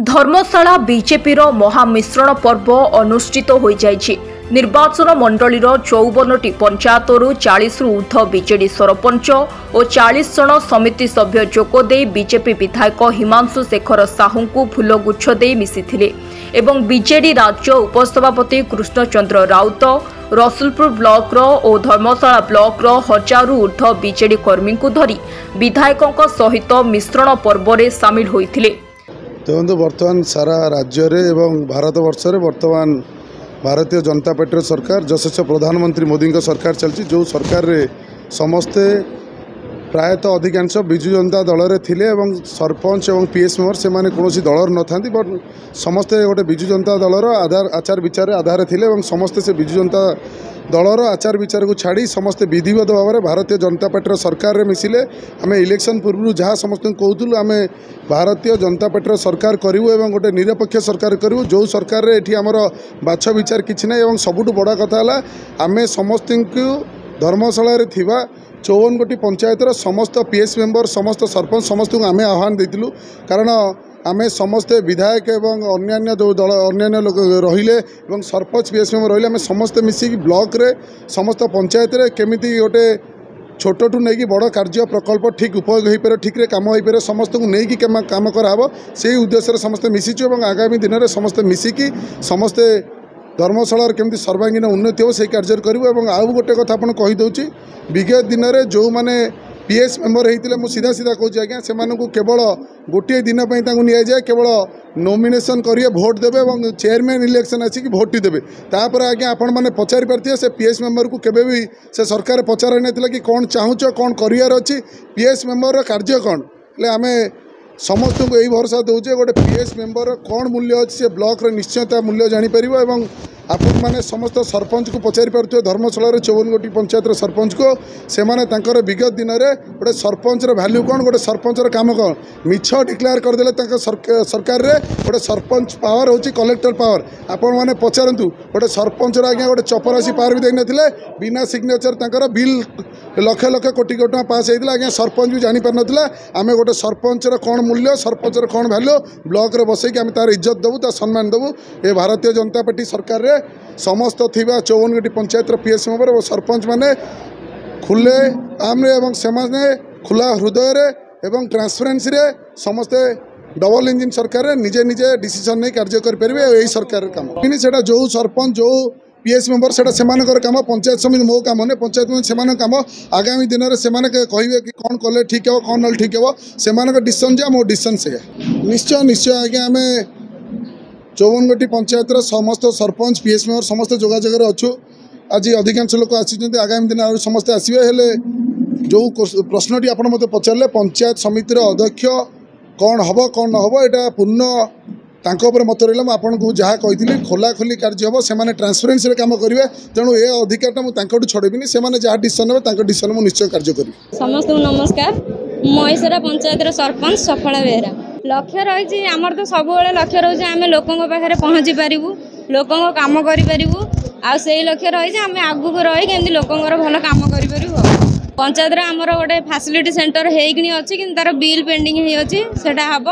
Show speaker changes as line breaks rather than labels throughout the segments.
धर्मशाला BJP महामिश्रण पर्व अनुष्ठित हो जाइछि। निर्वाचन मंडलीर 54टी पंचायतरू 40 रु ऊर्ध्व बीजेडी सरपंच और 40 जन समिति सभ्य जोगदे बीजेपी विधायक हिमांशु शेखर साहू को फूलगुच्छ दे मिसिथिले एवं बीजेडी राज्य उपसभापति कृष्णचंद्र राउत रसुलपुर ब्लॉक और धर्मशाला ब्लॉक हजारू ऊर्ध्व बीजेडी कर्मी को धरी विधायकों सहित मिश्रण पर्व में सामिल होइथिले।
देखो बर्तमान सारा राज्य एवं भारत वर्ष बर्तमान भारतीय जनता पार्टी सरकार यशस्वी प्रधानमंत्री मोदी सरकार चलती जो सरकार रे समस्ते प्रायतः अधिकांश विजु जनता दल रे थिले एवं सरपंच एवं पीएस मेंबर से माने कोनोसी दलर न थांती बट समस्ते गोटे विजु जनता दलर आचार विचार आधार थिले एवं समस्ते से विजु जनता दलर आचार विचार को छाड़ी समस्ते विधिवत भाव में भारतीय जनता पार्टी सरकार रे मिसिले। आम इलेक्शन पूर्व जहाँ समस्त कहूँ आम भारतीय जनता पार्टी सरकार करूँ एवं गोटे निरपेक्ष सरकार करूँ जो सरकार रे एठी हमर बाछ विचार किछि नै एवं सबुठु बड़ा कथा है आम समस्त धर्मशाला रे थिबा 54 गोटी पंचायतर समस्त पीएस मेंबर समस्त सरपंच समस्त को आम आह्वान देइतिलु कारण आमे समस्ते विधायक एवं अन्यान्य जो दल अन्यान्य लोक रहिले एवं सरपंच पीएस मेंबर रहिले आमे समस्ते मिसिकी ब्लॉक रे समस्त पंचायत रे केमिति गोटे छोटू नहीं बड़ कार्य प्रकल्प ठीक उपयोग हो पारे ठीक कम हो पारे समस्त को लेकिन कम कराब से उद्देश्य समस्ते मिसिचु और आगामी दिन में समस्ते मिसिकी समस्ते धर्मशाला केमती सर्वांगीन उन्नति हो से कार्य करूँ। आउ गोटे कथा आपन कहीदे विगत दिन में जो मैंने पीएस मेंबर होते मुझे सीधा सीधा कहूँ आज्ञा से केवल गोटे दिन नि जाए केवल नॉमिनेशन करिए भोट देवे और चेयरमैन इलेक्शन आसिक भोट देवे तापर आज्ञा आपण मैंने पचारि पार्थे से पीएस मेंबर को केबे भी से सरकार पचार ना कि कौन चाहूच कौन करार अच्छी पीएस मेंबर कार्य कौन आम समस्त को यही भरोसा दूचे गोटे पीएस मेंबर कौन मूल्य अच्छी से ब्लॉक निश्चयता मूल्य जापर एवं आपण मैंने समस्त सरपंच को पचारि पारे धर्मशाला 54 गोटी पंचायत सरपंच को से माने विगत दिन में गोटे सरपंच भैल्यू कौन गोटे सरपंच काम कौन मिछ डिक्लेयर करदे सरकार रे गोटे सरपंच पावर हूँ कलेक्टर पावर आपण मैंने पचारतु गोटे सरपंच आज्ञा गोटे चपरासी पावर भी देते बिना सिग्नेचर बिल लक्ष लक्ष कोटी कोटी टका पास होता आज्ञा सरपंच भी जापार ना आम गोटे सरपंच कौन मूल्य सरपंच कौन भैल्यू ब्लॉक रे बसैक आम तार इज्जत देवु सम्मान देवु। ये भारतीय जनता पार्टी सरकार रे समस्त थिबा 54 गोटी पंचायत पीएस मेंबर और सरपंच माने खुले आम एवं सेमाने खुला हृदय रे एवं ट्रांसपेरेंसी रे समस्ते डबल इंजिन सरकार रे निजे निजे डिसीजन नहीं कार्य करें यही सरकार काम सेटा जो सरपंच जो पीएस मेंबर सेटा सेमानकर काम पंचायत समिति मो काम ने पंचायत में सेमान काम आगामी दिन में से कहे कि कौन कले ठीक है कौन ना ठीक है से डिसीजन जा मो डिसीजन से निश्चय निश्चय आज्ञा आम 54 गोटी पंचायतर समस्त सरपंच पीएस मेंबर समस्त जोगाजोग अच्छु आज अधिकांश लोक आसी आगामी दिन समस्ते आसवे हेले जो प्रश्नटी आप मत पचारे पंचायत समितिर अध्यक्ष कौन हम कौन न हम यहाँ पूर्ण तांकर मत रहा आपको जहाँ कही खोला खोली कार्य हम से ट्रांसपेरेंसी काम करेंगे तेणु ये अधिकार मुझे छड़ेबी से जहाँ डिसीजन हे डिसीजन मुझे निश्चय कार्य करी।
समस्त नमस्कार महिषरा पंचायत सरपंच सफला बेहरा लक्ष्य रही आमर तो सब लक्ष्य रही आम लोकों पाखे पहुँची पारू लोकों काम करूँ आई लक्ष्य रही आम आगू रही केमती लोकों भल काम करूँ पंचायत आमर गोटे फैसिलिटी सेंटर होगी अच्छी कि तार बिल पेंडिंग होटा हम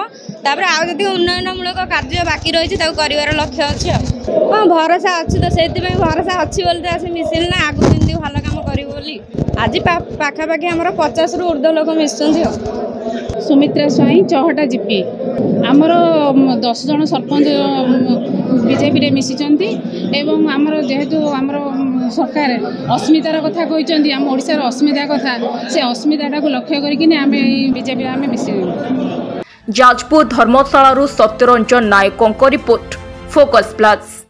तापर आउ जी उन्नयनमूलक कार्य बाकी रही कर लक्ष्य अच्छे हाँ भरोसा अच्छी तो से भरोसा अच्छी बोली तो आसी मिसिल ना आगू केमती भल काम करूँ आज पाखापाखि आम 50 रु ऊर्ध्व लोक मिशुंच।
सुमित्रा स्वाई चौहटा जीपी आमर 10 जन सरपंच बीजेपी रे मिशिचंती एवं आमर जेहेतु आमर सरकार अस्मितार कथा कहते आम ओडिशार अस्मिता कथा से अस्मिता को लक्ष्य करके आम बीजेपी आम मिशी।
जाजपुर धर्मशाला सत्यरंजन नायकों रिपोर्ट फोकस प्लस।